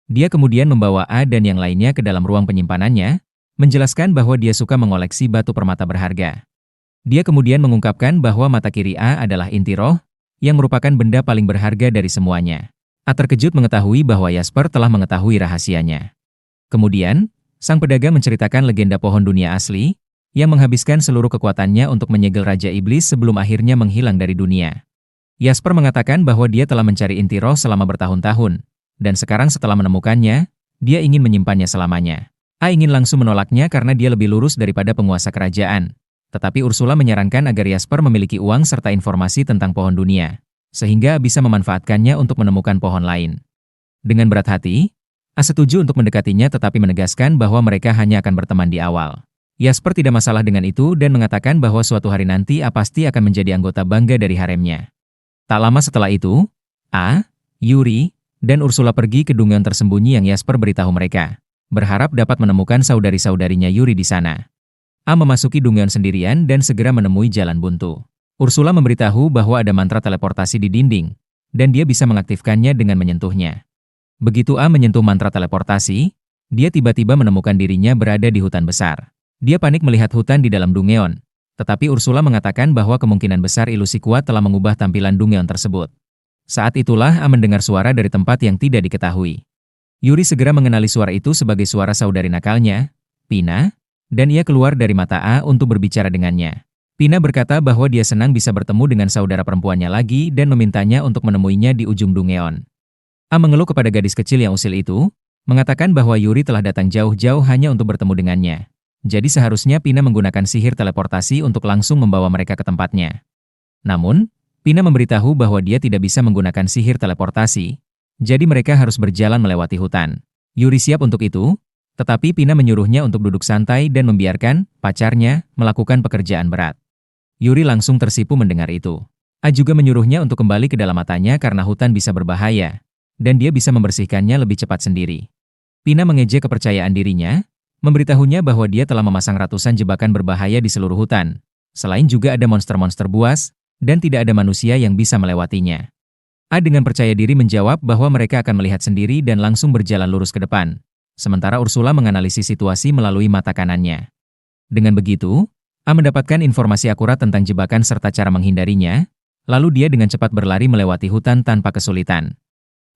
Dia kemudian membawa A dan yang lainnya ke dalam ruang penyimpanannya, menjelaskan bahwa dia suka mengoleksi batu permata berharga. Dia kemudian mengungkapkan bahwa mata kiri A adalah inti roh, yang merupakan benda paling berharga dari semuanya. A terkejut mengetahui bahwa Jasper telah mengetahui rahasianya. Kemudian, sang pedagang menceritakan legenda pohon dunia asli, yang menghabiskan seluruh kekuatannya untuk menyegel Raja Iblis sebelum akhirnya menghilang dari dunia. Jasper mengatakan bahwa dia telah mencari inti roh selama bertahun-tahun, dan sekarang setelah menemukannya, dia ingin menyimpannya selamanya. A ingin langsung menolaknya karena dia lebih lurus daripada penguasa kerajaan. Tetapi Ursula menyarankan agar Jasper memiliki uang serta informasi tentang pohon dunia, sehingga bisa memanfaatkannya untuk menemukan pohon lain. Dengan berat hati, A setuju untuk mendekatinya tetapi menegaskan bahwa mereka hanya akan berteman di awal. Jasper tidak masalah dengan itu dan mengatakan bahwa suatu hari nanti A pasti akan menjadi anggota bangga dari haremnya. Tak lama setelah itu, A, Yuri, dan Ursula pergi ke dungeon tersembunyi yang Jasper beritahu mereka, berharap dapat menemukan saudari-saudarinya Yuri di sana. A memasuki dungeon sendirian dan segera menemui jalan buntu. Ursula memberitahu bahwa ada mantra teleportasi di dinding, dan dia bisa mengaktifkannya dengan menyentuhnya. Begitu A menyentuh mantra teleportasi, dia tiba-tiba menemukan dirinya berada di hutan besar. Dia panik melihat hutan di dalam dungeon, tetapi Ursula mengatakan bahwa kemungkinan besar ilusi kuat telah mengubah tampilan dungeon tersebut. Saat itulah A mendengar suara dari tempat yang tidak diketahui. Yuri segera mengenali suara itu sebagai suara saudari nakalnya, Pina, dan ia keluar dari mata A untuk berbicara dengannya. Pina berkata bahwa dia senang bisa bertemu dengan saudara perempuannya lagi dan memintanya untuk menemuinya di ujung dungeon. A mengeluh kepada gadis kecil yang usil itu, mengatakan bahwa Yuri telah datang jauh-jauh hanya untuk bertemu dengannya. Jadi seharusnya Pina menggunakan sihir teleportasi untuk langsung membawa mereka ke tempatnya. Namun, Pina memberitahu bahwa dia tidak bisa menggunakan sihir teleportasi, jadi mereka harus berjalan melewati hutan. Yuri siap untuk itu, tetapi Pina menyuruhnya untuk duduk santai dan membiarkan pacarnya melakukan pekerjaan berat. Yuri langsung tersipu mendengar itu. A juga menyuruhnya untuk kembali ke dalam matanya karena hutan bisa berbahaya, dan dia bisa membersihkannya lebih cepat sendiri. Pina mengejek kepercayaan dirinya, memberitahunya bahwa dia telah memasang ratusan jebakan berbahaya di seluruh hutan. Selain juga ada monster-monster buas, dan tidak ada manusia yang bisa melewatinya. A dengan percaya diri menjawab bahwa mereka akan melihat sendiri dan langsung berjalan lurus ke depan. Sementara Ursula menganalisis situasi melalui mata kanannya. Dengan begitu, A mendapatkan informasi akurat tentang jebakan serta cara menghindarinya, lalu dia dengan cepat berlari melewati hutan tanpa kesulitan.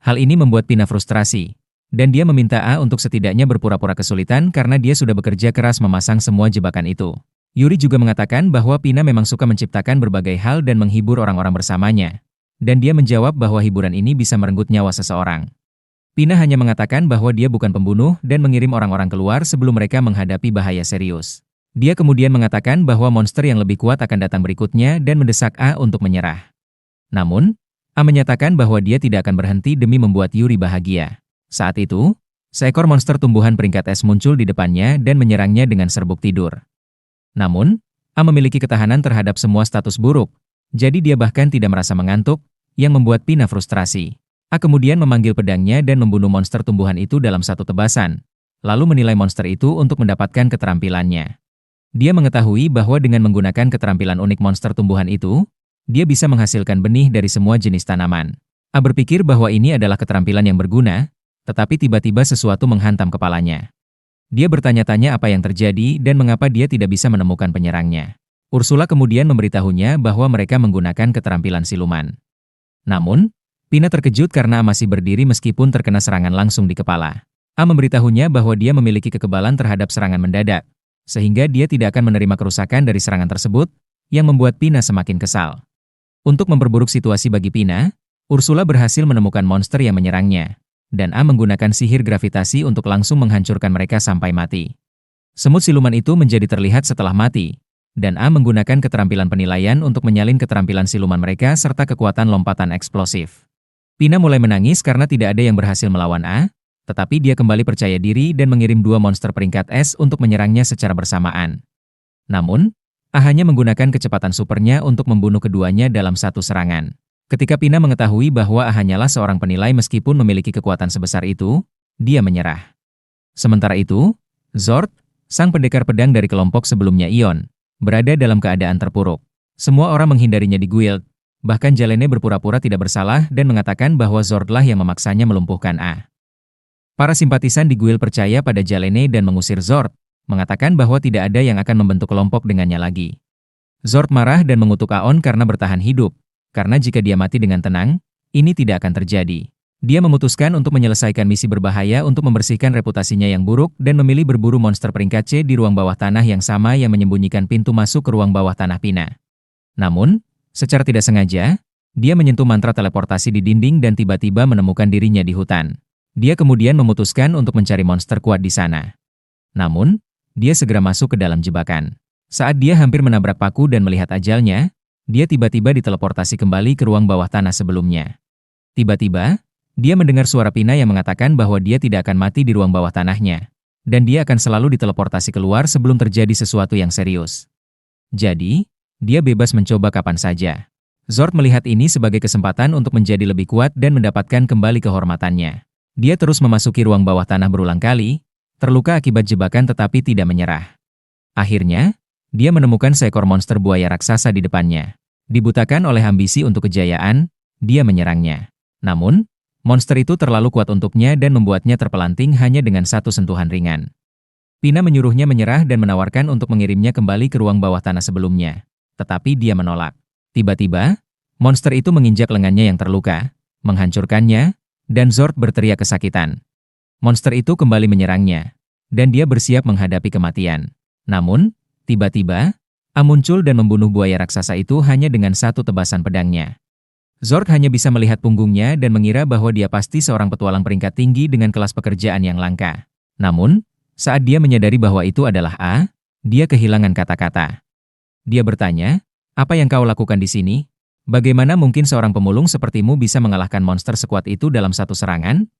Hal ini membuat Pina frustrasi, dan dia meminta A untuk setidaknya berpura-pura kesulitan karena dia sudah bekerja keras memasang semua jebakan itu. Yuri juga mengatakan bahwa Pina memang suka menciptakan berbagai hal dan menghibur orang-orang bersamanya, dan dia menjawab bahwa hiburan ini bisa merenggut nyawa seseorang. Pina hanya mengatakan bahwa dia bukan pembunuh dan mengirim orang-orang keluar sebelum mereka menghadapi bahaya serius. Dia kemudian mengatakan bahwa monster yang lebih kuat akan datang berikutnya dan mendesak A untuk menyerah. Namun, A menyatakan bahwa dia tidak akan berhenti demi membuat Yuri bahagia. Saat itu, seekor monster tumbuhan peringkat es muncul di depannya dan menyerangnya dengan serbuk tidur. Namun, A memiliki ketahanan terhadap semua status buruk, jadi dia bahkan tidak merasa mengantuk, yang membuat Pina frustrasi. A kemudian memanggil pedangnya dan membunuh monster tumbuhan itu dalam satu tebasan, lalu menilai monster itu untuk mendapatkan keterampilannya. Dia mengetahui bahwa dengan menggunakan keterampilan unik monster tumbuhan itu, dia bisa menghasilkan benih dari semua jenis tanaman. A berpikir bahwa ini adalah keterampilan yang berguna, tetapi tiba-tiba sesuatu menghantam kepalanya. Dia bertanya-tanya apa yang terjadi dan mengapa dia tidak bisa menemukan penyerangnya. Ursula kemudian memberitahunya bahwa mereka menggunakan keterampilan siluman. Namun, Pina terkejut karena A masih berdiri meskipun terkena serangan langsung di kepala. A memberitahunya bahwa dia memiliki kekebalan terhadap serangan mendadak, sehingga dia tidak akan menerima kerusakan dari serangan tersebut, yang membuat Pina semakin kesal. Untuk memperburuk situasi bagi Pina, Ursula berhasil menemukan monster yang menyerangnya, dan A menggunakan sihir gravitasi untuk langsung menghancurkan mereka sampai mati. Semut siluman itu menjadi terlihat setelah mati, dan A menggunakan keterampilan penilaian untuk menyalin keterampilan siluman mereka serta kekuatan lompatan eksplosif. Pina mulai menangis karena tidak ada yang berhasil melawan A, tetapi dia kembali percaya diri dan mengirim dua monster peringkat es untuk menyerangnya secara bersamaan. Namun, A hanya menggunakan kecepatan supernya untuk membunuh keduanya dalam satu serangan. Ketika Pina mengetahui bahwa A hanyalah seorang penilai meskipun memiliki kekuatan sebesar itu, dia menyerah. Sementara itu, Zord, sang pendekar pedang dari kelompok sebelumnya Ion, berada dalam keadaan terpuruk. Semua orang menghindarinya di guild. Bahkan Jalene berpura-pura tidak bersalah dan mengatakan bahwa Zordlah yang memaksanya melumpuhkan A. Para simpatisan di Guild percaya pada Jalene dan mengusir Zord, mengatakan bahwa tidak ada yang akan membentuk kelompok dengannya lagi. Zord marah dan mengutuk Aon karena bertahan hidup, karena jika dia mati dengan tenang, ini tidak akan terjadi. Dia memutuskan untuk menyelesaikan misi berbahaya untuk membersihkan reputasinya yang buruk dan memilih berburu monster peringkat C di ruang bawah tanah yang sama yang menyembunyikan pintu masuk ke ruang bawah tanah Pina. Namun, secara tidak sengaja, dia menyentuh mantra teleportasi di dinding dan tiba-tiba menemukan dirinya di hutan. Dia kemudian memutuskan untuk mencari monster kuat di sana. Namun, dia segera masuk ke dalam jebakan. Saat dia hampir menabrak paku dan melihat ajalnya, dia tiba-tiba diteleportasi kembali ke ruang bawah tanah sebelumnya. Tiba-tiba, dia mendengar suara Pina yang mengatakan bahwa dia tidak akan mati di ruang bawah tanahnya, dan dia akan selalu diteleportasi keluar sebelum terjadi sesuatu yang serius. Jadi, dia bebas mencoba kapan saja. Zord melihat ini sebagai kesempatan untuk menjadi lebih kuat dan mendapatkan kembali kehormatannya. Dia terus memasuki ruang bawah tanah berulang kali, terluka akibat jebakan tetapi tidak menyerah. Akhirnya, dia menemukan seekor monster buaya raksasa di depannya. Dibutakan oleh ambisi untuk kejayaan, dia menyerangnya. Namun, monster itu terlalu kuat untuknya dan membuatnya terpelanting hanya dengan satu sentuhan ringan. Pina menyuruhnya menyerah dan menawarkan untuk mengirimnya kembali ke ruang bawah tanah sebelumnya. Tetapi dia menolak. Tiba-tiba, monster itu menginjak lengannya yang terluka, menghancurkannya, dan Zord berteriak kesakitan. Monster itu kembali menyerangnya, dan dia bersiap menghadapi kematian. Namun, tiba-tiba, A muncul dan membunuh buaya raksasa itu hanya dengan satu tebasan pedangnya. Zord hanya bisa melihat punggungnya dan mengira bahwa dia pasti seorang petualang peringkat tinggi dengan kelas pekerjaan yang langka. Namun, saat dia menyadari bahwa itu adalah A, dia kehilangan kata-kata. Dia bertanya, "Apa yang kau lakukan di sini? Bagaimana mungkin seorang pemulung sepertimu bisa mengalahkan monster sekuat itu dalam satu serangan?"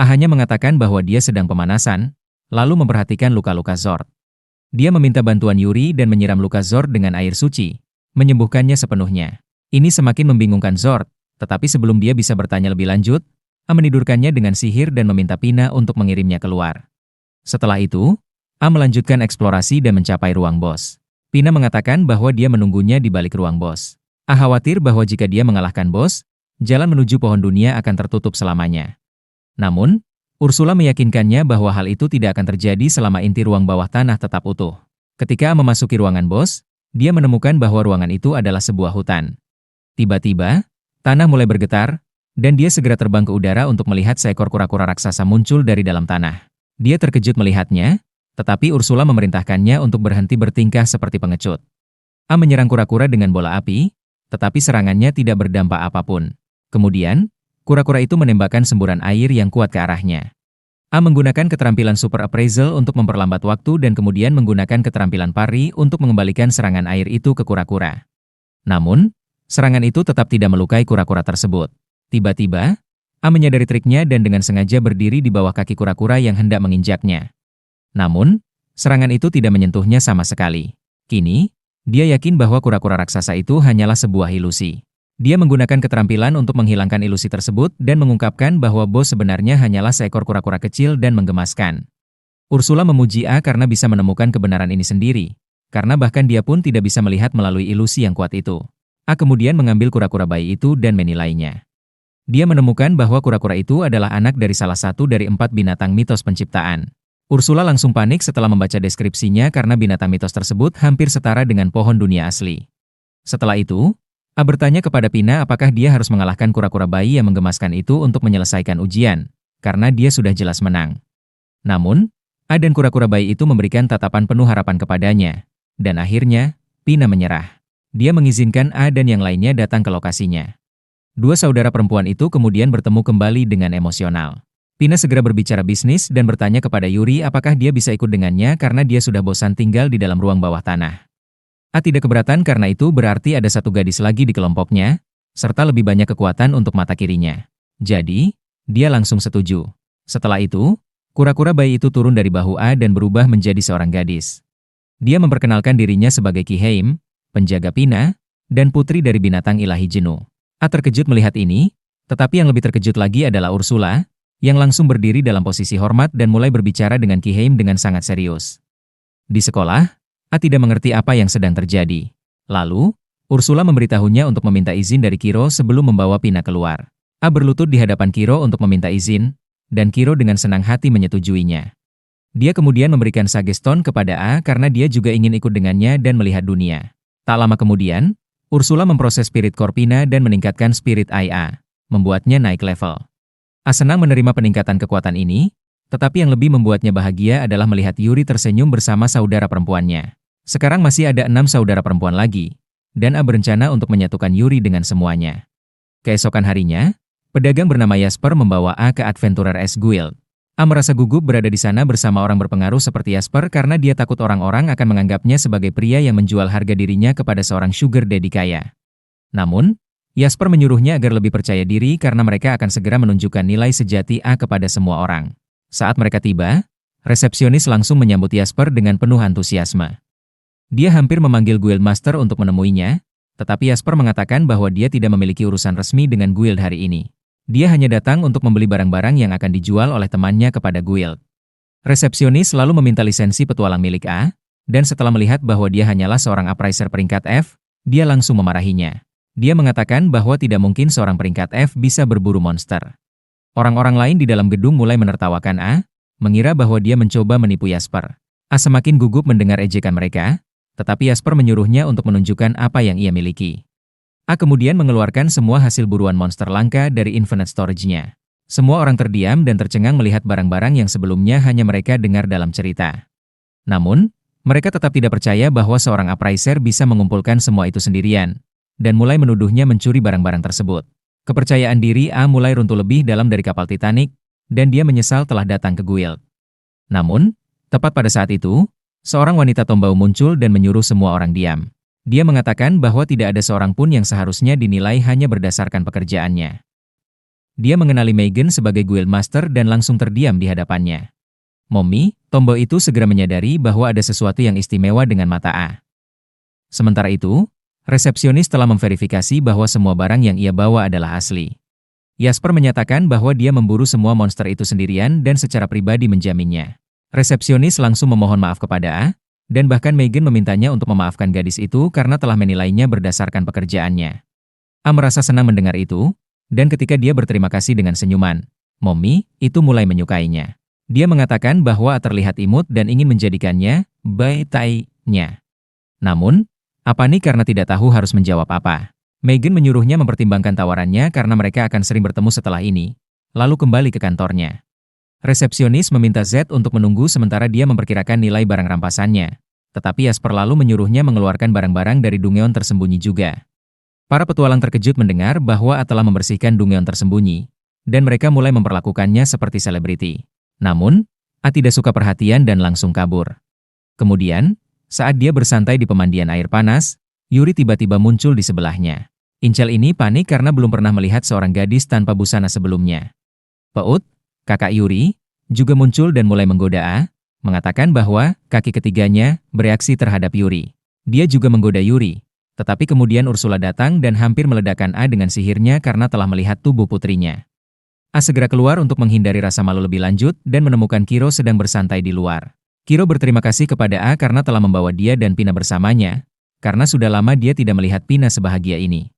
A hanya mengatakan bahwa dia sedang pemanasan, lalu memperhatikan luka-luka Zord. Dia meminta bantuan Yuri dan menyiram luka Zord dengan air suci, menyembuhkannya sepenuhnya. Ini semakin membingungkan Zord, tetapi sebelum dia bisa bertanya lebih lanjut, A menidurkannya dengan sihir dan meminta Pina untuk mengirimnya keluar. Setelah itu, A melanjutkan eksplorasi dan mencapai ruang bos. Pina mengatakan bahwa dia menunggunya di balik ruang bos. A khawatir bahwa jika dia mengalahkan bos, jalan menuju pohon dunia akan tertutup selamanya. Namun, Ursula meyakinkannya bahwa hal itu tidak akan terjadi selama inti ruang bawah tanah tetap utuh. Ketika memasuki ruangan bos, dia menemukan bahwa ruangan itu adalah sebuah hutan. Tiba-tiba, tanah mulai bergetar, dan dia segera terbang ke udara untuk melihat seekor kura-kura raksasa muncul dari dalam tanah. Dia terkejut melihatnya, tetapi Ursula memerintahkannya untuk berhenti bertingkah seperti pengecut. A menyerang kura-kura dengan bola api, tetapi serangannya tidak berdampak apapun. Kemudian, kura-kura itu menembakkan semburan air yang kuat ke arahnya. A menggunakan keterampilan Super Appraisal untuk memperlambat waktu dan kemudian menggunakan keterampilan Pari untuk mengembalikan serangan air itu ke kura-kura. Namun, serangan itu tetap tidak melukai kura-kura tersebut. Tiba-tiba, A menyadari triknya dan dengan sengaja berdiri di bawah kaki kura-kura yang hendak menginjaknya. Namun, serangan itu tidak menyentuhnya sama sekali. Kini, dia yakin bahwa kura-kura raksasa itu hanyalah sebuah ilusi. Dia menggunakan keterampilan untuk menghilangkan ilusi tersebut dan mengungkapkan bahwa bos sebenarnya hanyalah seekor kura-kura kecil dan menggemaskan. Ursula memuji A karena bisa menemukan kebenaran ini sendiri, karena bahkan dia pun tidak bisa melihat melalui ilusi yang kuat itu. A kemudian mengambil kura-kura bayi itu dan menilainya. Dia menemukan bahwa kura-kura itu adalah anak dari salah satu dari 4 binatang mitos penciptaan. Ursula langsung panik setelah membaca deskripsinya karena binatang mitos tersebut hampir setara dengan pohon dunia asli. Setelah itu, A bertanya kepada Pina apakah dia harus mengalahkan kura-kura bayi yang menggemaskan itu untuk menyelesaikan ujian, karena dia sudah jelas menang. Namun, A dan kura-kura bayi itu memberikan tatapan penuh harapan kepadanya, dan akhirnya, Pina menyerah. Dia mengizinkan A dan yang lainnya datang ke lokasinya. Dua saudara perempuan itu kemudian bertemu kembali dengan emosional. Pina segera berbicara bisnis dan bertanya kepada Yuri apakah dia bisa ikut dengannya karena dia sudah bosan tinggal di dalam ruang bawah tanah. A tidak keberatan karena itu berarti ada satu gadis lagi di kelompoknya, serta lebih banyak kekuatan untuk mata kirinya. Jadi, dia langsung setuju. Setelah itu, kura-kura bayi itu turun dari bahu A dan berubah menjadi seorang gadis. Dia memperkenalkan dirinya sebagai Kiheim, penjaga Pina, dan putri dari binatang ilahi jenuh. A terkejut melihat ini, tetapi yang lebih terkejut lagi adalah Ursula, yang langsung berdiri dalam posisi hormat dan mulai berbicara dengan Kiheim dengan sangat serius. Di sekolah, A tidak mengerti apa yang sedang terjadi. Lalu, Ursula memberitahunya untuk meminta izin dari Kiro sebelum membawa Pina keluar. A berlutut di hadapan Kiro untuk meminta izin, dan Kiro dengan senang hati menyetujuinya. Dia kemudian memberikan Sage Stone kepada A karena dia juga ingin ikut dengannya dan melihat dunia. Tak lama kemudian, Ursula memproses spirit Corpina dan meningkatkan spirit A, membuatnya naik level. A senang menerima peningkatan kekuatan ini, tetapi yang lebih membuatnya bahagia adalah melihat Yuri tersenyum bersama saudara perempuannya. Sekarang masih ada 6 saudara perempuan lagi, dan A berencana untuk menyatukan Yuri dengan semuanya. Keesokan harinya, pedagang bernama Jasper membawa A ke Adventurer S Guild. A merasa gugup berada di sana bersama orang berpengaruh seperti Jasper karena dia takut orang-orang akan menganggapnya sebagai pria yang menjual harga dirinya kepada seorang sugar daddy kaya. Namun, Jasper menyuruhnya agar lebih percaya diri karena mereka akan segera menunjukkan nilai sejati A kepada semua orang. Saat mereka tiba, resepsionis langsung menyambut Jasper dengan penuh antusiasme. Dia hampir memanggil Guild Master untuk menemuinya, tetapi Jasper mengatakan bahwa dia tidak memiliki urusan resmi dengan Guild hari ini. Dia hanya datang untuk membeli barang-barang yang akan dijual oleh temannya kepada Guild. Resepsionis lalu meminta lisensi petualang milik A, dan setelah melihat bahwa dia hanyalah seorang appraiser peringkat F, dia langsung memarahinya. Dia mengatakan bahwa tidak mungkin seorang peringkat F bisa berburu monster. Orang-orang lain di dalam gedung mulai menertawakan A, mengira bahwa dia mencoba menipu Jasper. A semakin gugup mendengar ejekan mereka, tetapi Jasper menyuruhnya untuk menunjukkan apa yang ia miliki. A kemudian mengeluarkan semua hasil buruan monster langka dari Infinite Storage-nya. Semua orang terdiam dan tercengang melihat barang-barang yang sebelumnya hanya mereka dengar dalam cerita. Namun, mereka tetap tidak percaya bahwa seorang appraiser bisa mengumpulkan semua itu sendirian, dan mulai menuduhnya mencuri barang-barang tersebut. Kepercayaan diri A mulai runtuh lebih dalam dari kapal Titanic, dan dia menyesal telah datang ke Guild. Namun, tepat pada saat itu, seorang wanita tombau muncul dan menyuruh semua orang diam. Dia mengatakan bahwa tidak ada seorang pun yang seharusnya dinilai hanya berdasarkan pekerjaannya. Dia mengenali Megan sebagai Guild Master dan langsung terdiam di hadapannya. Mommy, tombau itu segera menyadari bahwa ada sesuatu yang istimewa dengan mata A. Sementara itu, resepsionis telah memverifikasi bahwa semua barang yang ia bawa adalah asli. Jasper menyatakan bahwa dia memburu semua monster itu sendirian dan secara pribadi menjaminnya. Resepsionis langsung memohon maaf kepada A, dan bahkan Megan memintanya untuk memaafkan gadis itu karena telah menilainya berdasarkan pekerjaannya. A merasa senang mendengar itu, dan ketika dia berterima kasih dengan senyuman, Mommy itu mulai menyukainya. Dia mengatakan bahwa A terlihat imut dan ingin menjadikannya tai-nya. Namun, A panik karena tidak tahu harus menjawab apa. Megan menyuruhnya mempertimbangkan tawarannya karena mereka akan sering bertemu setelah ini, lalu kembali ke kantornya. Resepsionis meminta Z untuk menunggu sementara dia memperkirakan nilai barang rampasannya. Tetapi Jasper lalu menyuruhnya mengeluarkan barang-barang dari Dungeon tersembunyi juga. Para petualang terkejut mendengar bahwa A telah membersihkan Dungeon tersembunyi, dan mereka mulai memperlakukannya seperti selebriti. Namun, A tidak suka perhatian dan langsung kabur. Kemudian, saat dia bersantai di pemandian air panas, Yuri tiba-tiba muncul di sebelahnya. Incel ini panik karena belum pernah melihat seorang gadis tanpa busana sebelumnya. Peut, kakak Yuri, juga muncul dan mulai menggoda A, mengatakan bahwa kaki ketiganya bereaksi terhadap Yuri. Dia juga menggoda Yuri, tetapi kemudian Ursula datang dan hampir meledakkan A dengan sihirnya karena telah melihat tubuh putrinya. A segera keluar untuk menghindari rasa malu lebih lanjut dan menemukan Kiro sedang bersantai di luar. Kiro berterima kasih kepada A karena telah membawa dia dan Pina bersamanya, karena sudah lama dia tidak melihat Pina sebahagia ini.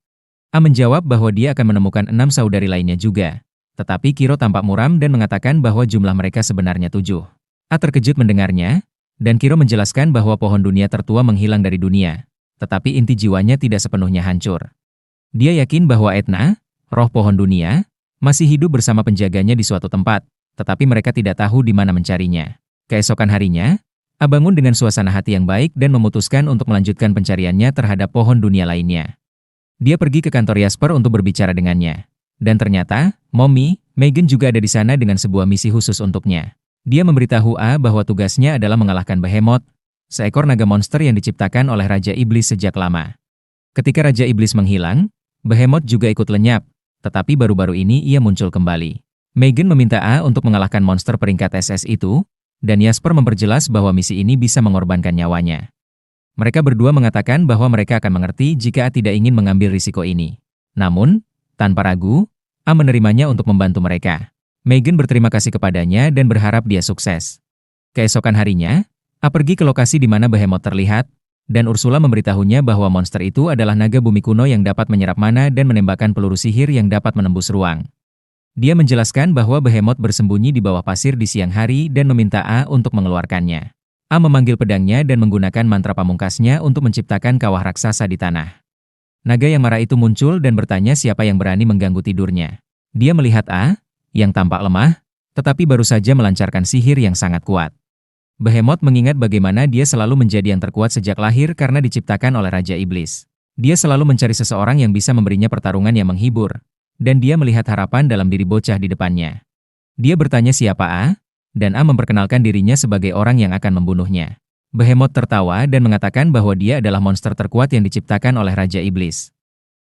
A menjawab bahwa dia akan menemukan 6 saudari lainnya juga. Tetapi Kiro tampak muram dan mengatakan bahwa jumlah mereka sebenarnya 7. A terkejut mendengarnya, dan Kiro menjelaskan bahwa pohon dunia tertua menghilang dari dunia, tetapi inti jiwanya tidak sepenuhnya hancur. Dia yakin bahwa Etna, roh pohon dunia, masih hidup bersama penjaganya di suatu tempat, tetapi mereka tidak tahu di mana mencarinya. Keesokan harinya, A bangun dengan suasana hati yang baik dan memutuskan untuk melanjutkan pencariannya terhadap pohon dunia lainnya. Dia pergi ke kantor Jasper untuk berbicara dengannya. Dan ternyata, Mommy, Megan juga ada di sana dengan sebuah misi khusus untuknya. Dia memberitahu A bahwa tugasnya adalah mengalahkan Behemoth, seekor naga monster yang diciptakan oleh Raja Iblis sejak lama. Ketika Raja Iblis menghilang, Behemoth juga ikut lenyap, tetapi baru-baru ini ia muncul kembali. Megan meminta A untuk mengalahkan monster peringkat SS itu, dan Jasper memperjelas bahwa misi ini bisa mengorbankan nyawanya. Mereka berdua mengatakan bahwa mereka akan mengerti jika A tidak ingin mengambil risiko ini. Namun, tanpa ragu, A menerimanya untuk membantu mereka. Megan berterima kasih kepadanya dan berharap dia sukses. Keesokan harinya, A pergi ke lokasi di mana Behemoth terlihat, dan Ursula memberitahunya bahwa monster itu adalah naga bumi kuno yang dapat menyerap mana dan menembakkan peluru sihir yang dapat menembus ruang. Dia menjelaskan bahwa Behemoth bersembunyi di bawah pasir di siang hari dan meminta A untuk mengeluarkannya. A memanggil pedangnya dan menggunakan mantra pamungkasnya untuk menciptakan kawah raksasa di tanah. Naga yang marah itu muncul dan bertanya siapa yang berani mengganggu tidurnya. Dia melihat A, yang tampak lemah, tetapi baru saja melancarkan sihir yang sangat kuat. Behemoth mengingat bagaimana dia selalu menjadi yang terkuat sejak lahir karena diciptakan oleh Raja Iblis. Dia selalu mencari seseorang yang bisa memberinya pertarungan yang menghibur, dan dia melihat harapan dalam diri bocah di depannya. Dia bertanya siapa A, dan A memperkenalkan dirinya sebagai orang yang akan membunuhnya. Behemoth tertawa dan mengatakan bahwa dia adalah monster terkuat yang diciptakan oleh Raja Iblis.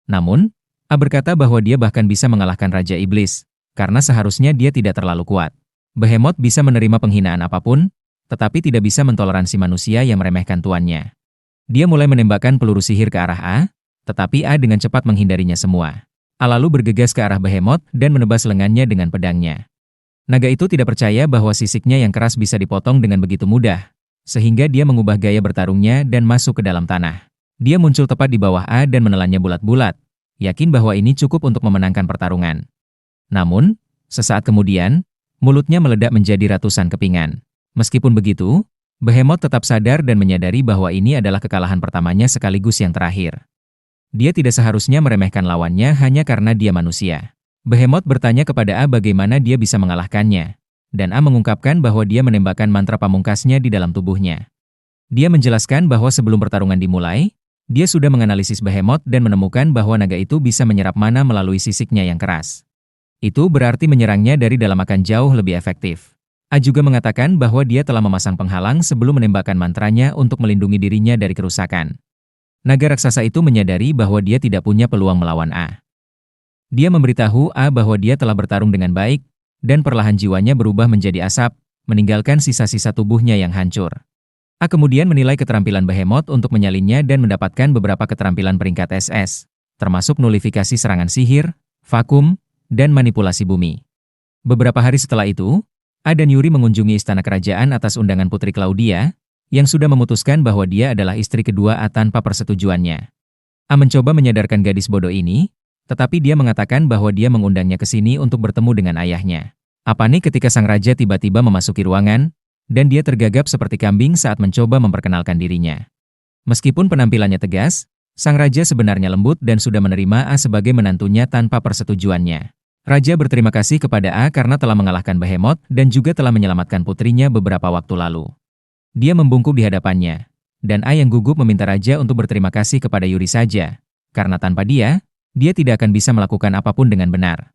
Namun, A berkata bahwa dia bahkan bisa mengalahkan Raja Iblis, karena seharusnya dia tidak terlalu kuat. Behemoth bisa menerima penghinaan apapun, tetapi tidak bisa mentoleransi manusia yang meremehkan tuannya. Dia mulai menembakkan peluru sihir ke arah A, tetapi A dengan cepat menghindarinya semua. A lalu bergegas ke arah Behemoth dan menebas lengannya dengan pedangnya. Naga itu tidak percaya bahwa sisiknya yang keras bisa dipotong dengan begitu mudah, sehingga dia mengubah gaya bertarungnya dan masuk ke dalam tanah. Dia muncul tepat di bawah A dan menelannya bulat-bulat, yakin bahwa ini cukup untuk memenangkan pertarungan. Namun, sesaat kemudian, mulutnya meledak menjadi ratusan kepingan. Meskipun begitu, Behemoth tetap sadar dan menyadari bahwa ini adalah kekalahan pertamanya sekaligus yang terakhir. Dia tidak seharusnya meremehkan lawannya hanya karena dia manusia. Behemoth bertanya kepada A bagaimana dia bisa mengalahkannya, dan A mengungkapkan bahwa dia menembakkan mantra pamungkasnya di dalam tubuhnya. Dia menjelaskan bahwa sebelum pertarungan dimulai, dia sudah menganalisis Behemoth dan menemukan bahwa naga itu bisa menyerap mana melalui sisiknya yang keras. Itu berarti menyerangnya dari dalam akan jauh lebih efektif. A juga mengatakan bahwa dia telah memasang penghalang sebelum menembakkan mantranya untuk melindungi dirinya dari kerusakan. Naga raksasa itu menyadari bahwa dia tidak punya peluang melawan A. Dia memberitahu A bahwa dia telah bertarung dengan baik, dan perlahan jiwanya berubah menjadi asap, meninggalkan sisa-sisa tubuhnya yang hancur. A kemudian menilai keterampilan Behemoth untuk menyalinnya dan mendapatkan beberapa keterampilan peringkat SS, termasuk nulifikasi serangan sihir, vakum, dan manipulasi bumi. Beberapa hari setelah itu, A dan Yuri mengunjungi istana kerajaan atas undangan Putri Claudia, yang sudah memutuskan bahwa dia adalah istri kedua A tanpa persetujuannya. A mencoba menyadarkan gadis bodoh ini, tetapi dia mengatakan bahwa dia mengundangnya ke sini untuk bertemu dengan ayahnya. A panik ketika sang raja tiba-tiba memasuki ruangan, dan dia tergagap seperti kambing saat mencoba memperkenalkan dirinya. Meskipun penampilannya tegas, sang raja sebenarnya lembut dan sudah menerima A sebagai menantunya tanpa persetujuannya. Raja berterima kasih kepada A karena telah mengalahkan Behemoth dan juga telah menyelamatkan putrinya beberapa waktu lalu. Dia membungkuk di hadapannya, dan A yang gugup meminta raja untuk berterima kasih kepada Yuri saja, karena tanpa dia tidak akan bisa melakukan apapun dengan benar.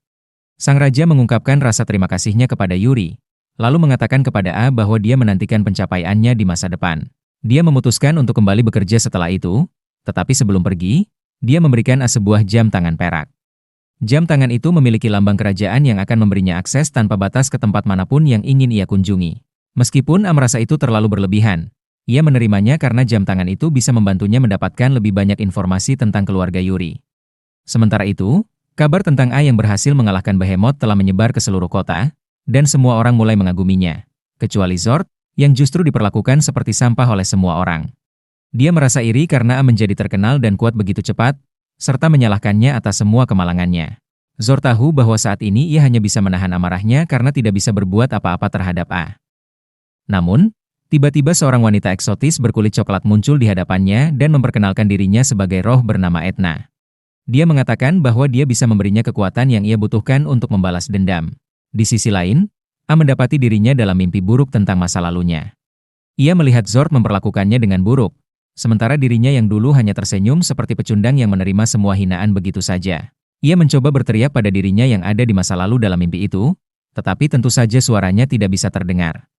Sang raja mengungkapkan rasa terima kasihnya kepada Yuri, lalu mengatakan kepada A bahwa dia menantikan pencapaiannya di masa depan. Dia memutuskan untuk kembali bekerja setelah itu, tetapi sebelum pergi, dia memberikan A sebuah jam tangan perak. Jam tangan itu memiliki lambang kerajaan yang akan memberinya akses tanpa batas ke tempat manapun yang ingin ia kunjungi. Meskipun A merasa itu terlalu berlebihan, ia menerimanya karena jam tangan itu bisa membantunya mendapatkan lebih banyak informasi tentang keluarga Yuri. Sementara itu, kabar tentang A yang berhasil mengalahkan Behemoth telah menyebar ke seluruh kota, dan semua orang mulai mengaguminya, kecuali Zord, yang justru diperlakukan seperti sampah oleh semua orang. Dia merasa iri karena A menjadi terkenal dan kuat begitu cepat, serta menyalahkannya atas semua kemalangannya. Zord tahu bahwa saat ini ia hanya bisa menahan amarahnya karena tidak bisa berbuat apa-apa terhadap A. Namun, tiba-tiba seorang wanita eksotis berkulit coklat muncul di hadapannya dan memperkenalkan dirinya sebagai roh bernama Etna. Dia mengatakan bahwa dia bisa memberinya kekuatan yang ia butuhkan untuk membalas dendam. Di sisi lain, A mendapati dirinya dalam mimpi buruk tentang masa lalunya. Ia melihat Zord memperlakukannya dengan buruk, sementara dirinya yang dulu hanya tersenyum seperti pecundang yang menerima semua hinaan begitu saja. Ia mencoba berteriak pada dirinya yang ada di masa lalu dalam mimpi itu, tetapi tentu saja suaranya tidak bisa terdengar.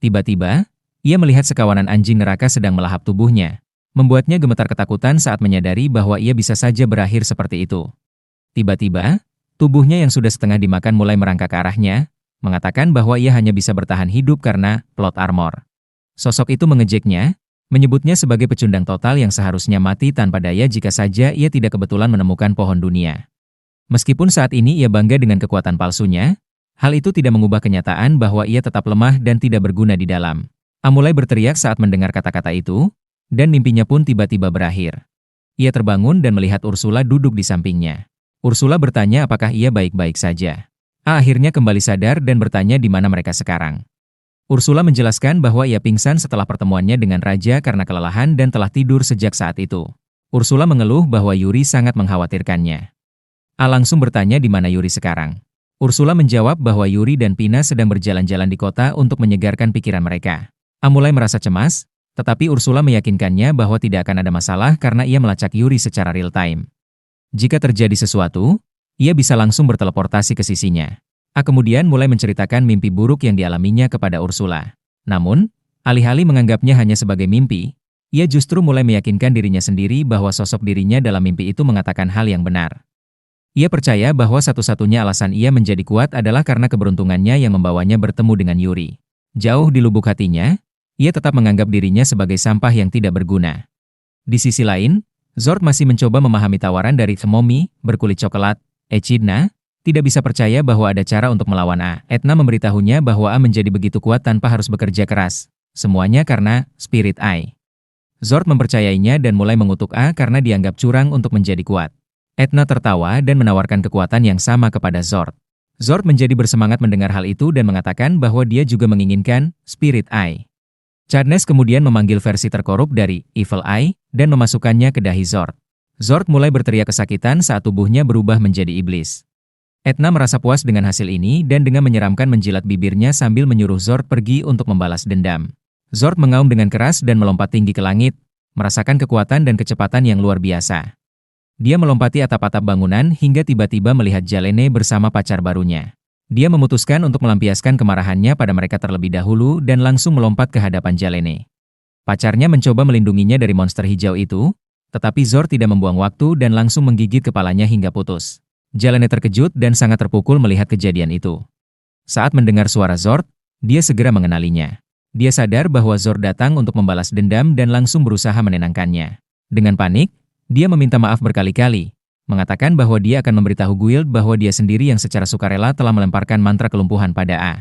Tiba-tiba, ia melihat sekawanan anjing neraka sedang melahap tubuhnya, membuatnya gemetar ketakutan saat menyadari bahwa ia bisa saja berakhir seperti itu. Tiba-tiba, tubuhnya yang sudah setengah dimakan mulai merangkak ke arahnya, mengatakan bahwa ia hanya bisa bertahan hidup karena plot armor. Sosok itu mengejeknya, menyebutnya sebagai pecundang total yang seharusnya mati tanpa daya jika saja ia tidak kebetulan menemukan pohon dunia. Meskipun saat ini ia bangga dengan kekuatan palsunya, hal itu tidak mengubah kenyataan bahwa ia tetap lemah dan tidak berguna di dalam. A mulai berteriak saat mendengar kata-kata itu, dan mimpinya pun tiba-tiba berakhir. Ia terbangun dan melihat Ursula duduk di sampingnya. Ursula bertanya apakah ia baik-baik saja. A akhirnya kembali sadar dan bertanya di mana mereka sekarang. Ursula menjelaskan bahwa ia pingsan setelah pertemuannya dengan Raja karena kelelahan dan telah tidur sejak saat itu. Ursula mengeluh bahwa Yuri sangat mengkhawatirkannya. A langsung bertanya di mana Yuri sekarang. Ursula menjawab bahwa Yuri dan Pina sedang berjalan-jalan di kota untuk menyegarkan pikiran mereka. A mulai merasa cemas, tetapi Ursula meyakinkannya bahwa tidak akan ada masalah karena ia melacak Yuri secara real time. Jika terjadi sesuatu, ia bisa langsung berteleportasi ke sisinya. A kemudian mulai menceritakan mimpi buruk yang dialaminya kepada Ursula. Namun, alih-alih menganggapnya hanya sebagai mimpi, ia justru mulai meyakinkan dirinya sendiri bahwa sosok dirinya dalam mimpi itu mengatakan hal yang benar. Ia percaya bahwa satu-satunya alasan ia menjadi kuat adalah karena keberuntungannya yang membawanya bertemu dengan Yuri. Jauh di lubuk hatinya, ia tetap menganggap dirinya sebagai sampah yang tidak berguna. Di sisi lain, Zord masih mencoba memahami tawaran dari Themomi, berkulit coklat, Echidna, tidak bisa percaya bahwa ada cara untuk melawan A. Etna memberitahunya bahwa A menjadi begitu kuat tanpa harus bekerja keras. Semuanya karena Spirit Eye. Zord mempercayainya dan mulai mengutuk A karena dianggap curang untuk menjadi kuat. Etna tertawa dan menawarkan kekuatan yang sama kepada Zord. Zord menjadi bersemangat mendengar hal itu dan mengatakan bahwa dia juga menginginkan Spirit Eye. Cadnes kemudian memanggil versi terkorup dari Evil Eye dan memasukkannya ke dahi Zord. Zord mulai berteriak kesakitan saat tubuhnya berubah menjadi iblis. Etna merasa puas dengan hasil ini dan dengan menyeramkan menjilat bibirnya sambil menyuruh Zord pergi untuk membalas dendam. Zord mengaum dengan keras dan melompat tinggi ke langit, merasakan kekuatan dan kecepatan yang luar biasa. Dia melompati atap-atap bangunan hingga tiba-tiba melihat Jalene bersama pacar barunya. Dia memutuskan untuk melampiaskan kemarahannya pada mereka terlebih dahulu dan langsung melompat ke hadapan Jalene. Pacarnya mencoba melindunginya dari monster hijau itu, tetapi Zord tidak membuang waktu dan langsung menggigit kepalanya hingga putus. Jalene terkejut dan sangat terpukul melihat kejadian itu. Saat mendengar suara Zord, dia segera mengenalinya. Dia sadar bahwa Zord datang untuk membalas dendam dan langsung berusaha menenangkannya. Dengan panik, dia meminta maaf berkali-kali, mengatakan bahwa dia akan memberitahu Guild bahwa dia sendiri yang secara sukarela telah melemparkan mantra kelumpuhan pada A.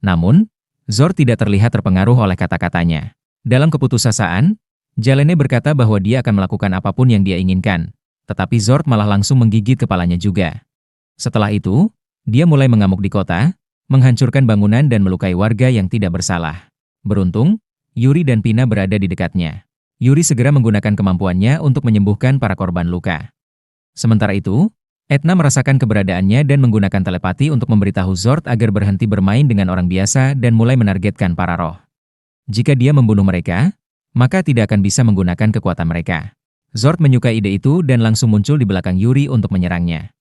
Namun, Zord tidak terlihat terpengaruh oleh kata-katanya. Dalam keputusasaan, Jalene berkata bahwa dia akan melakukan apapun yang dia inginkan. Tetapi Zord malah langsung menggigit kepalanya juga. Setelah itu, dia mulai mengamuk di kota, menghancurkan bangunan dan melukai warga yang tidak bersalah. Beruntung, Yuri dan Pina berada di dekatnya. Yuri segera menggunakan kemampuannya untuk menyembuhkan para korban luka. Sementara itu, Etna merasakan keberadaannya dan menggunakan telepati untuk memberitahu Zord agar berhenti bermain dengan orang biasa dan mulai menargetkan para roh. Jika dia membunuh mereka, maka tidak akan bisa menggunakan kekuatan mereka. Zord menyukai ide itu dan langsung muncul di belakang Yuri untuk menyerangnya.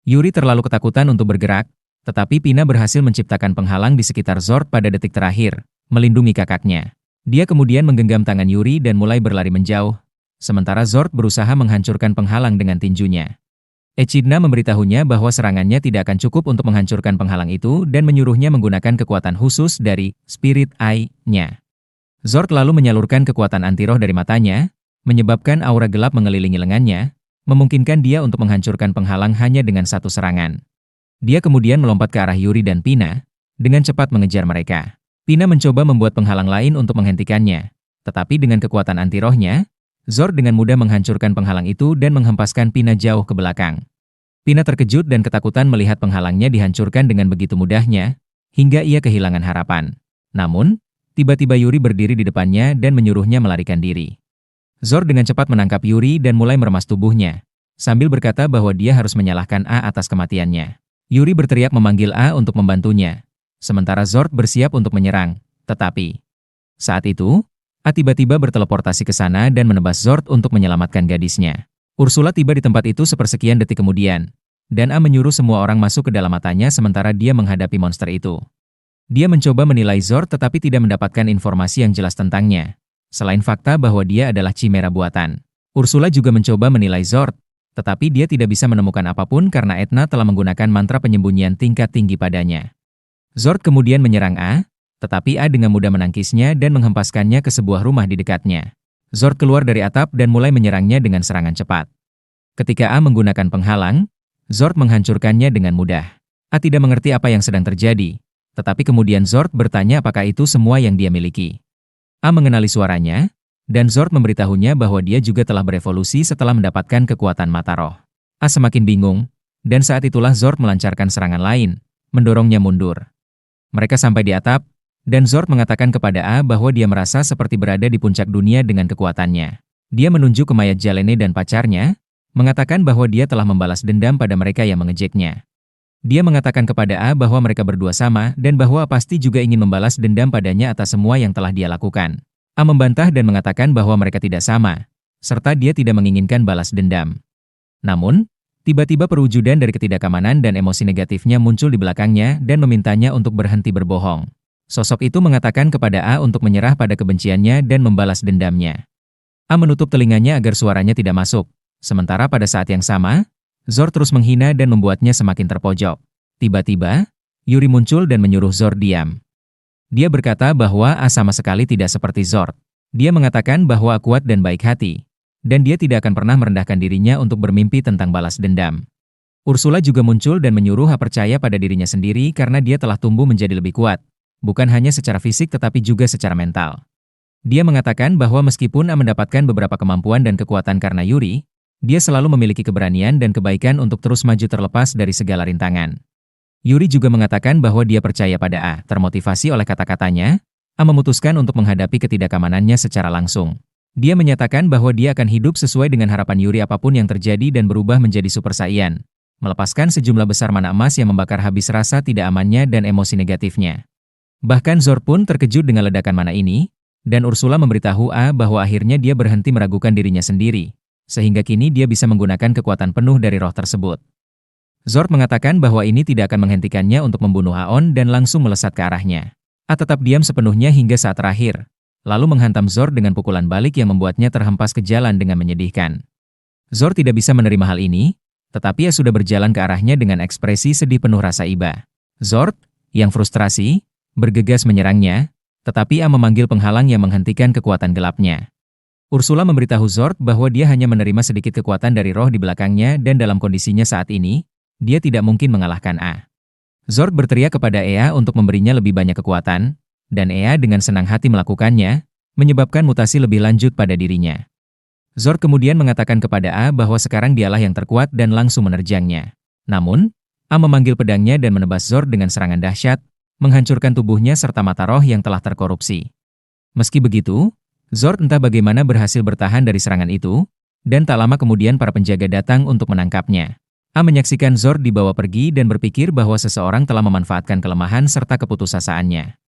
Yuri terlalu ketakutan untuk bergerak, tetapi Pina berhasil menciptakan penghalang di sekitar Zord pada detik terakhir, melindungi kakaknya. Dia kemudian menggenggam tangan Yuri dan mulai berlari menjauh, sementara Zord berusaha menghancurkan penghalang dengan tinjunya. Echidna memberitahunya bahwa serangannya tidak akan cukup untuk menghancurkan penghalang itu dan menyuruhnya menggunakan kekuatan khusus dari Spirit Eye-nya. Zord lalu menyalurkan kekuatan anti-roh dari matanya, menyebabkan aura gelap mengelilingi lengannya, memungkinkan dia untuk menghancurkan penghalang hanya dengan satu serangan. Dia kemudian melompat ke arah Yuri dan Pina, dengan cepat mengejar mereka. Pina mencoba membuat penghalang lain untuk menghentikannya, tetapi dengan kekuatan anti-rohnya, Zord dengan mudah menghancurkan penghalang itu dan menghempaskan Pina jauh ke belakang. Pina terkejut dan ketakutan melihat penghalangnya dihancurkan dengan begitu mudahnya, hingga ia kehilangan harapan. Namun, tiba-tiba Yuri berdiri di depannya dan menyuruhnya melarikan diri. Zord dengan cepat menangkap Yuri dan mulai meremas tubuhnya, sambil berkata bahwa dia harus menyalahkan A atas kematiannya. Yuri berteriak memanggil A untuk membantunya, sementara Zord bersiap untuk menyerang, tetapi saat itu, A tiba-tiba berteleportasi ke sana dan menebas Zord untuk menyelamatkan gadisnya. Ursula tiba di tempat itu sepersekian detik kemudian, dan A menyuruh semua orang masuk ke dalam matanya sementara dia menghadapi monster itu. Dia mencoba menilai Zord tetapi tidak mendapatkan informasi yang jelas tentangnya, selain fakta bahwa dia adalah chimera buatan. Ursula juga mencoba menilai Zord, tetapi dia tidak bisa menemukan apapun karena Etna telah menggunakan mantra penyembunyian tingkat tinggi padanya. Zord kemudian menyerang A, tetapi A dengan mudah menangkisnya dan menghempaskannya ke sebuah rumah di dekatnya. Zord keluar dari atap dan mulai menyerangnya dengan serangan cepat. Ketika A menggunakan penghalang, Zord menghancurkannya dengan mudah. A tidak mengerti apa yang sedang terjadi, tetapi kemudian Zord bertanya apakah itu semua yang dia miliki. A mengenali suaranya, dan Zord memberitahunya bahwa dia juga telah berevolusi setelah mendapatkan kekuatan mata roh. A semakin bingung, dan saat itulah Zord melancarkan serangan lain, mendorongnya mundur. Mereka sampai di atap, dan Zord mengatakan kepada A bahwa dia merasa seperti berada di puncak dunia dengan kekuatannya. Dia menunjuk ke mayat Jalene dan pacarnya, mengatakan bahwa dia telah membalas dendam pada mereka yang mengejeknya. Dia mengatakan kepada A bahwa mereka berdua sama dan bahwa pasti juga ingin membalas dendam padanya atas semua yang telah dia lakukan. A membantah dan mengatakan bahwa mereka tidak sama, serta dia tidak menginginkan balas dendam. Namun, tiba-tiba perwujudan dari ketidakamanan dan emosi negatifnya muncul di belakangnya dan memintanya untuk berhenti berbohong. Sosok itu mengatakan kepada A untuk menyerah pada kebenciannya dan membalas dendamnya. A menutup telinganya agar suaranya tidak masuk. Sementara pada saat yang sama, Zord terus menghina dan membuatnya semakin terpojok. Tiba-tiba, Yuri muncul dan menyuruh Zord diam. Dia berkata bahwa A sama sekali tidak seperti Zord. Dia mengatakan bahwa A kuat dan baik hati, dan dia tidak akan pernah merendahkan dirinya untuk bermimpi tentang balas dendam. Ursula juga muncul dan menyuruh A percaya pada dirinya sendiri karena dia telah tumbuh menjadi lebih kuat, bukan hanya secara fisik tetapi juga secara mental. Dia mengatakan bahwa meskipun A mendapatkan beberapa kemampuan dan kekuatan karena Yuri, dia selalu memiliki keberanian dan kebaikan untuk terus maju terlepas dari segala rintangan. Yuri juga mengatakan bahwa dia percaya pada A. Termotivasi oleh kata-katanya, A memutuskan untuk menghadapi ketidakamanannya secara langsung. Dia menyatakan bahwa dia akan hidup sesuai dengan harapan Yuri apapun yang terjadi dan berubah menjadi Super Saiyan, melepaskan sejumlah besar mana emas yang membakar habis rasa tidak amannya dan emosi negatifnya. Bahkan Zord pun terkejut dengan ledakan mana ini, dan Ursula memberitahu A bahwa akhirnya dia berhenti meragukan dirinya sendiri, sehingga kini dia bisa menggunakan kekuatan penuh dari roh tersebut. Zord mengatakan bahwa ini tidak akan menghentikannya untuk membunuh Aon dan langsung melesat ke arahnya. A tetap diam sepenuhnya hingga saat terakhir, lalu menghantam Zord dengan pukulan balik yang membuatnya terhempas ke jalan dengan menyedihkan. Zord tidak bisa menerima hal ini, tetapi A sudah berjalan ke arahnya dengan ekspresi sedih penuh rasa iba. Zord, yang frustrasi, bergegas menyerangnya, tetapi A memanggil penghalang yang menghentikan kekuatan gelapnya. Ursula memberitahu Zord bahwa dia hanya menerima sedikit kekuatan dari roh di belakangnya dan dalam kondisinya saat ini, dia tidak mungkin mengalahkan A. Zord berteriak kepada Ea untuk memberinya lebih banyak kekuatan, dan Ea dengan senang hati melakukannya, menyebabkan mutasi lebih lanjut pada dirinya. Zord kemudian mengatakan kepada A bahwa sekarang dialah yang terkuat dan langsung menerjangnya. Namun, A memanggil pedangnya dan menebas Zord dengan serangan dahsyat, menghancurkan tubuhnya serta mata roh yang telah terkorupsi. Meski begitu, Zord entah bagaimana berhasil bertahan dari serangan itu, dan tak lama kemudian para penjaga datang untuk menangkapnya. A menyaksikan Zord dibawa pergi dan berpikir bahwa seseorang telah memanfaatkan kelemahan serta keputusasaan-nya.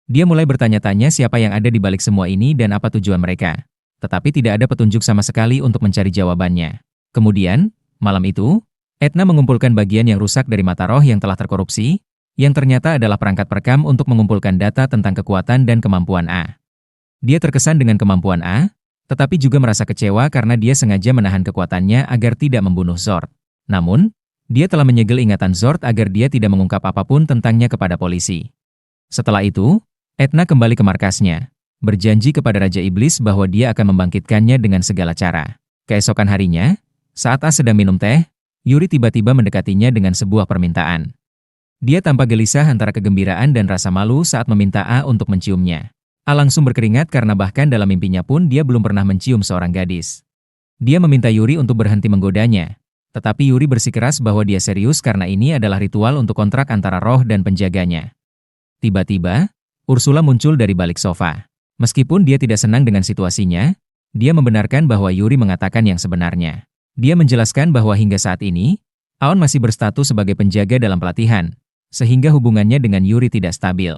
Dia mulai bertanya-tanya siapa yang ada di balik semua ini dan apa tujuan mereka. Tetapi tidak ada petunjuk sama sekali untuk mencari jawabannya. Kemudian, malam itu, Etna mengumpulkan bagian yang rusak dari mata roh yang telah terkorupsi, yang ternyata adalah perangkat perekam untuk mengumpulkan data tentang kekuatan dan kemampuan A. Dia terkesan dengan kemampuan A, tetapi juga merasa kecewa karena dia sengaja menahan kekuatannya agar tidak membunuh Zord. Namun, dia telah menyegel ingatan Zord agar dia tidak mengungkap apapun tentangnya kepada polisi. Setelah itu, Etna kembali ke markasnya, berjanji kepada Raja Iblis bahwa dia akan membangkitkannya dengan segala cara. Keesokan harinya, saat A sedang minum teh, Yuri tiba-tiba mendekatinya dengan sebuah permintaan. Dia tampak gelisah antara kegembiraan dan rasa malu saat meminta A untuk menciumnya. A langsung berkeringat karena bahkan dalam mimpinya pun dia belum pernah mencium seorang gadis. Dia meminta Yuri untuk berhenti menggodanya, tetapi Yuri bersikeras bahwa dia serius karena ini adalah ritual untuk kontrak antara roh dan penjaganya. Tiba-tiba, Ursula muncul dari balik sofa. Meskipun dia tidak senang dengan situasinya, dia membenarkan bahwa Yuri mengatakan yang sebenarnya. Dia menjelaskan bahwa hingga saat ini, Aon masih berstatus sebagai penjaga dalam pelatihan, sehingga hubungannya dengan Yuri tidak stabil.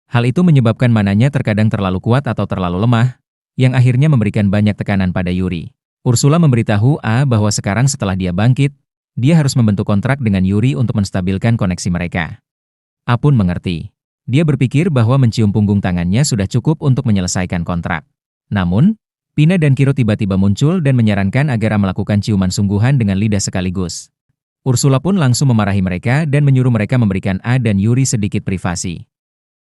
Hal itu menyebabkan mananya terkadang terlalu kuat atau terlalu lemah, yang akhirnya memberikan banyak tekanan pada Yuri. Ursula memberitahu A bahwa sekarang setelah dia bangkit, dia harus membentuk kontrak dengan Yuri untuk menstabilkan koneksi mereka. A pun mengerti. Dia berpikir bahwa mencium punggung tangannya sudah cukup untuk menyelesaikan kontrak. Namun, Pina dan Kiro tiba-tiba muncul dan menyarankan agar A melakukan ciuman sungguhan dengan lidah sekaligus. Ursula pun langsung memarahi mereka dan menyuruh mereka memberikan A dan Yuri sedikit privasi.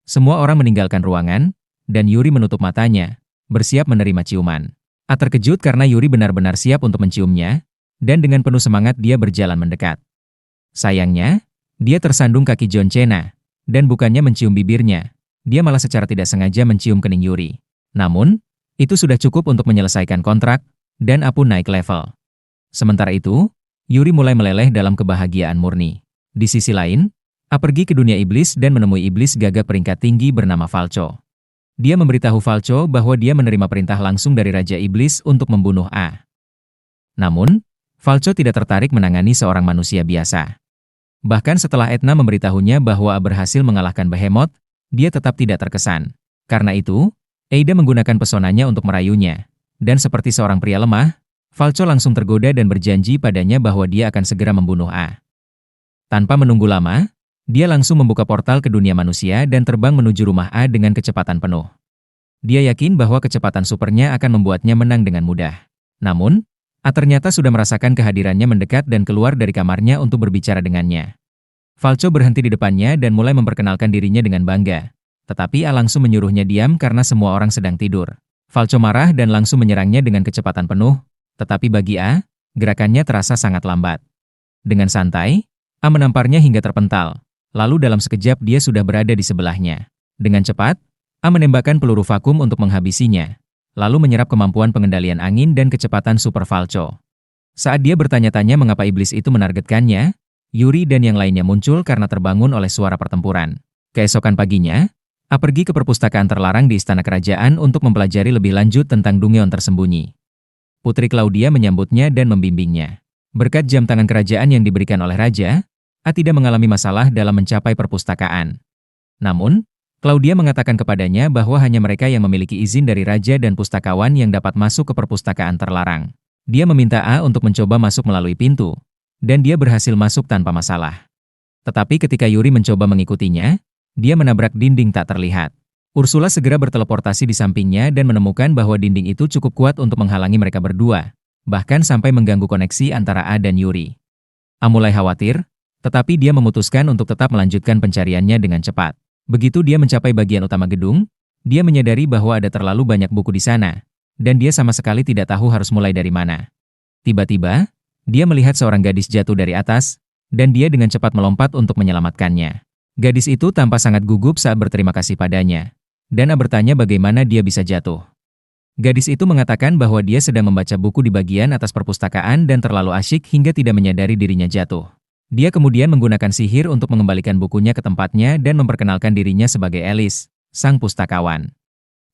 Semua orang meninggalkan ruangan, dan Yuri menutup matanya, bersiap menerima ciuman. A terkejut karena Yuri benar-benar siap untuk menciumnya, dan dengan penuh semangat dia berjalan mendekat. Sayangnya, dia tersandung kaki John Cena, dan bukannya mencium bibirnya, dia malah secara tidak sengaja mencium kening Yuri. Namun, itu sudah cukup untuk menyelesaikan kontrak, dan A pun naik level. Sementara itu, Yuri mulai meleleh dalam kebahagiaan murni. Di sisi lain, A pergi ke dunia iblis dan menemui iblis gagak peringkat tinggi bernama Falco. Dia memberitahu Falco bahwa dia menerima perintah langsung dari Raja Iblis untuk membunuh A. Namun, Falco tidak tertarik menangani seorang manusia biasa. Bahkan setelah Etna memberitahunya bahwa A berhasil mengalahkan Behemoth, dia tetap tidak terkesan. Karena itu, Eida menggunakan pesonanya untuk merayunya. Dan seperti seorang pria lemah, Falco langsung tergoda dan berjanji padanya bahwa dia akan segera membunuh A. Tanpa menunggu lama, dia langsung membuka portal ke dunia manusia dan terbang menuju rumah A dengan kecepatan penuh. Dia yakin bahwa kecepatan supernya akan membuatnya menang dengan mudah. Namun, A ternyata sudah merasakan kehadirannya mendekat dan keluar dari kamarnya untuk berbicara dengannya. Falco berhenti di depannya dan mulai memperkenalkan dirinya dengan bangga. Tetapi A langsung menyuruhnya diam karena semua orang sedang tidur. Falco marah dan langsung menyerangnya dengan kecepatan penuh, tetapi bagi A, gerakannya terasa sangat lambat. Dengan santai, A menamparnya hingga terpental. Lalu dalam sekejap dia sudah berada di sebelahnya. Dengan cepat, A menembakkan peluru vakum untuk menghabisinya, lalu menyerap kemampuan pengendalian angin dan kecepatan super Falco. Saat dia bertanya-tanya mengapa iblis itu menargetkannya, Yuri dan yang lainnya muncul karena terbangun oleh suara pertempuran. Keesokan paginya, A pergi ke perpustakaan terlarang di istana kerajaan untuk mempelajari lebih lanjut tentang Dungeon tersembunyi. Putri Claudia menyambutnya dan membimbingnya. Berkat jam tangan kerajaan yang diberikan oleh raja, A tidak mengalami masalah dalam mencapai perpustakaan. Namun, Claudia mengatakan kepadanya bahwa hanya mereka yang memiliki izin dari raja dan pustakawan yang dapat masuk ke perpustakaan terlarang. Dia meminta A untuk mencoba masuk melalui pintu, dan dia berhasil masuk tanpa masalah. Tetapi ketika Yuri mencoba mengikutinya, dia menabrak dinding tak terlihat. Ursula segera berteleportasi di sampingnya dan menemukan bahwa dinding itu cukup kuat untuk menghalangi mereka berdua, bahkan sampai mengganggu koneksi antara A dan Yuri. A mulai khawatir, tetapi dia memutuskan untuk tetap melanjutkan pencariannya dengan cepat. Begitu dia mencapai bagian utama gedung, dia menyadari bahwa ada terlalu banyak buku di sana, dan dia sama sekali tidak tahu harus mulai dari mana. Tiba-tiba, dia melihat seorang gadis jatuh dari atas, dan dia dengan cepat melompat untuk menyelamatkannya. Gadis itu tampak sangat gugup saat berterima kasih padanya, dan A bertanya bagaimana dia bisa jatuh. Gadis itu mengatakan bahwa dia sedang membaca buku di bagian atas perpustakaan dan terlalu asyik hingga tidak menyadari dirinya jatuh. Dia kemudian menggunakan sihir untuk mengembalikan bukunya ke tempatnya dan memperkenalkan dirinya sebagai Alice, sang pustakawan.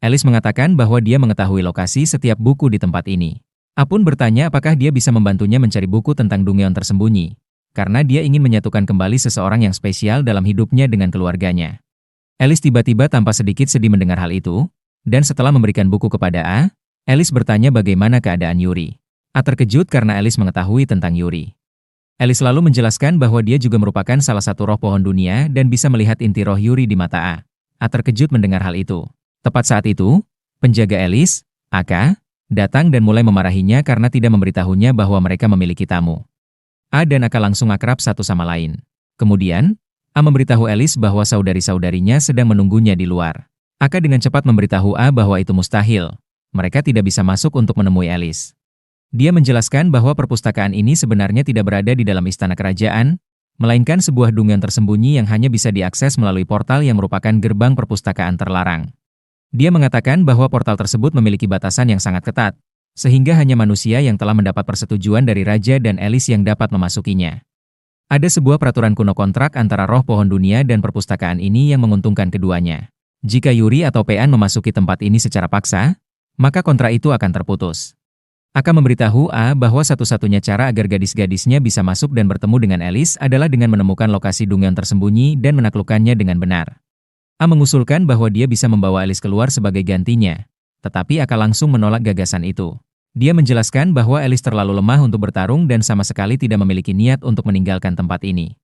Alice mengatakan bahwa dia mengetahui lokasi setiap buku di tempat ini. A pun bertanya apakah dia bisa membantunya mencari buku tentang Dungeon tersembunyi, karena dia ingin menyatukan kembali seseorang yang spesial dalam hidupnya dengan keluarganya. Alice tiba-tiba tampak sedikit sedih mendengar hal itu, dan setelah memberikan buku kepada A, Alice bertanya bagaimana keadaan Yuri. A terkejut karena Alice mengetahui tentang Yuri. Alice lalu menjelaskan bahwa dia juga merupakan salah satu roh pohon dunia dan bisa melihat inti roh Yuri di mata A. A terkejut mendengar hal itu. Tepat saat itu, penjaga Alice, Aka, datang dan mulai memarahinya karena tidak memberitahunya bahwa mereka memiliki tamu. A dan Aka langsung akrab satu sama lain. Kemudian, A memberitahu Alice bahwa saudari-saudarinya sedang menunggunya di luar. Aka dengan cepat memberitahu A bahwa itu mustahil. Mereka tidak bisa masuk untuk menemui Alice. Dia menjelaskan bahwa perpustakaan ini sebenarnya tidak berada di dalam istana kerajaan, melainkan sebuah dungeon tersembunyi yang hanya bisa diakses melalui portal yang merupakan gerbang perpustakaan terlarang. Dia mengatakan bahwa portal tersebut memiliki batasan yang sangat ketat, sehingga hanya manusia yang telah mendapat persetujuan dari raja dan Alice yang dapat memasukinya. Ada sebuah peraturan kuno kontrak antara roh pohon dunia dan perpustakaan ini yang menguntungkan keduanya. Jika Yuri atau Pean memasuki tempat ini secara paksa, maka kontrak itu akan terputus. Aka memberitahu A bahwa satu-satunya cara agar gadis-gadisnya bisa masuk dan bertemu dengan Alice adalah dengan menemukan lokasi dungeon tersembunyi dan menaklukkannya dengan benar. A mengusulkan bahwa dia bisa membawa Alice keluar sebagai gantinya, tetapi Aka langsung menolak gagasan itu. Dia menjelaskan bahwa Alice terlalu lemah untuk bertarung dan sama sekali tidak memiliki niat untuk meninggalkan tempat ini.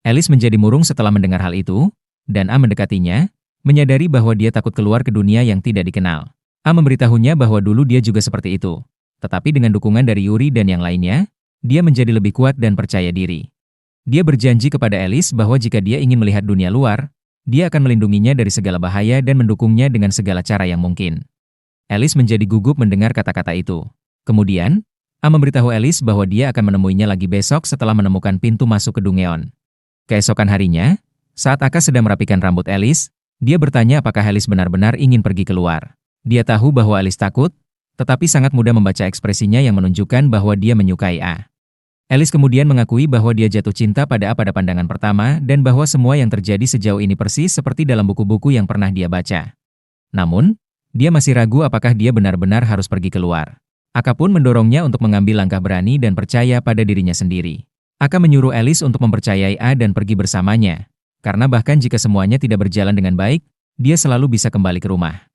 Alice menjadi murung setelah mendengar hal itu, dan A mendekatinya, menyadari bahwa dia takut keluar ke dunia yang tidak dikenal. A memberitahunya bahwa dulu dia juga seperti itu. Tetapi dengan dukungan dari Yuri dan yang lainnya, dia menjadi lebih kuat dan percaya diri. Dia berjanji kepada Alice bahwa jika dia ingin melihat dunia luar, dia akan melindunginya dari segala bahaya dan mendukungnya dengan segala cara yang mungkin. Alice menjadi gugup mendengar kata-kata itu. Kemudian, A memberitahu Alice bahwa dia akan menemuinya lagi besok setelah menemukan pintu masuk ke Dungeon. Keesokan harinya, saat Aka sedang merapikan rambut Alice, dia bertanya apakah Alice benar-benar ingin pergi keluar. Dia tahu bahwa Alice takut, tetapi sangat mudah membaca ekspresinya yang menunjukkan bahwa dia menyukai A. Alice kemudian mengakui bahwa dia jatuh cinta pada A pada pandangan pertama dan bahwa semua yang terjadi sejauh ini persis seperti dalam buku-buku yang pernah dia baca. Namun, dia masih ragu apakah dia benar-benar harus pergi keluar. Aka pun mendorongnya untuk mengambil langkah berani dan percaya pada dirinya sendiri. Aka menyuruh Alice untuk mempercayai A dan pergi bersamanya. Karena bahkan jika semuanya tidak berjalan dengan baik, dia selalu bisa kembali ke rumah.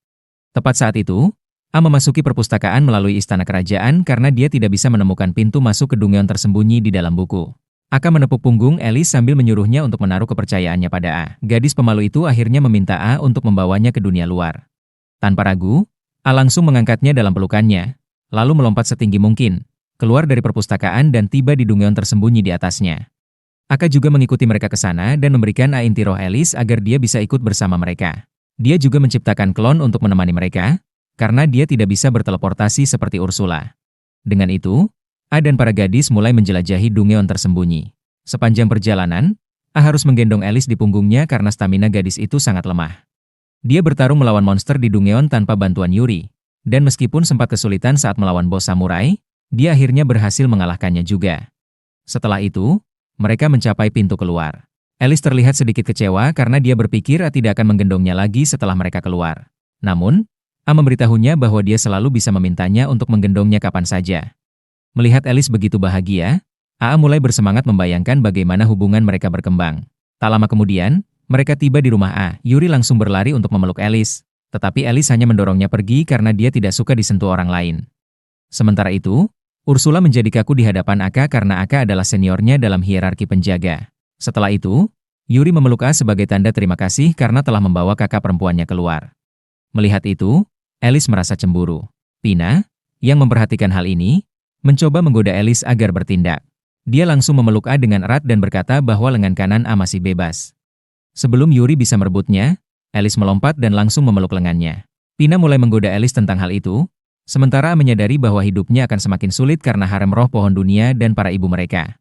Tepat saat itu, A memasuki perpustakaan melalui istana kerajaan karena dia tidak bisa menemukan pintu masuk ke dungeon tersembunyi di dalam buku. Aka menepuk punggung Alice sambil menyuruhnya untuk menaruh kepercayaannya pada A. Gadis pemalu itu akhirnya meminta A untuk membawanya ke dunia luar. Tanpa ragu, A langsung mengangkatnya dalam pelukannya, lalu melompat setinggi mungkin, keluar dari perpustakaan dan tiba di dungeon tersembunyi di atasnya. Aka juga mengikuti mereka ke sana dan memberikan A inti roh Alice agar dia bisa ikut bersama mereka. Dia juga menciptakan klon untuk menemani mereka, karena dia tidak bisa berteleportasi seperti Ursula. Dengan itu, A dan para gadis mulai menjelajahi dungeon tersembunyi. Sepanjang perjalanan, A harus menggendong Alice di punggungnya karena stamina gadis itu sangat lemah. Dia bertarung melawan monster di dungeon tanpa bantuan Yuri, dan meskipun sempat kesulitan saat melawan bos samurai, dia akhirnya berhasil mengalahkannya juga. Setelah itu, mereka mencapai pintu keluar. Alice terlihat sedikit kecewa karena dia berpikir A tidak akan menggendongnya lagi setelah mereka keluar. Namun, A memberitahunya bahwa dia selalu bisa memintanya untuk menggendongnya kapan saja. Melihat Alice begitu bahagia, A mulai bersemangat membayangkan bagaimana hubungan mereka berkembang. Tak lama kemudian, mereka tiba di rumah A. Yuri langsung berlari untuk memeluk Alice, tetapi Alice hanya mendorongnya pergi karena dia tidak suka disentuh orang lain. Sementara itu, Ursula menjadi kaku di hadapan Aka karena Aka adalah seniornya dalam hierarki penjaga. Setelah itu, Yuri memeluk A sebagai tanda terima kasih karena telah membawa kakak perempuannya keluar. Melihat itu, Alice merasa cemburu. Pina, yang memperhatikan hal ini, mencoba menggoda Alice agar bertindak. Dia langsung memeluk A dengan erat dan berkata bahwa lengan kanan A masih bebas. Sebelum Yuri bisa merebutnya, Alice melompat dan langsung memeluk lengannya. Pina mulai menggoda Alice tentang hal itu, sementara A menyadari bahwa hidupnya akan semakin sulit karena harem roh pohon dunia dan para ibu mereka.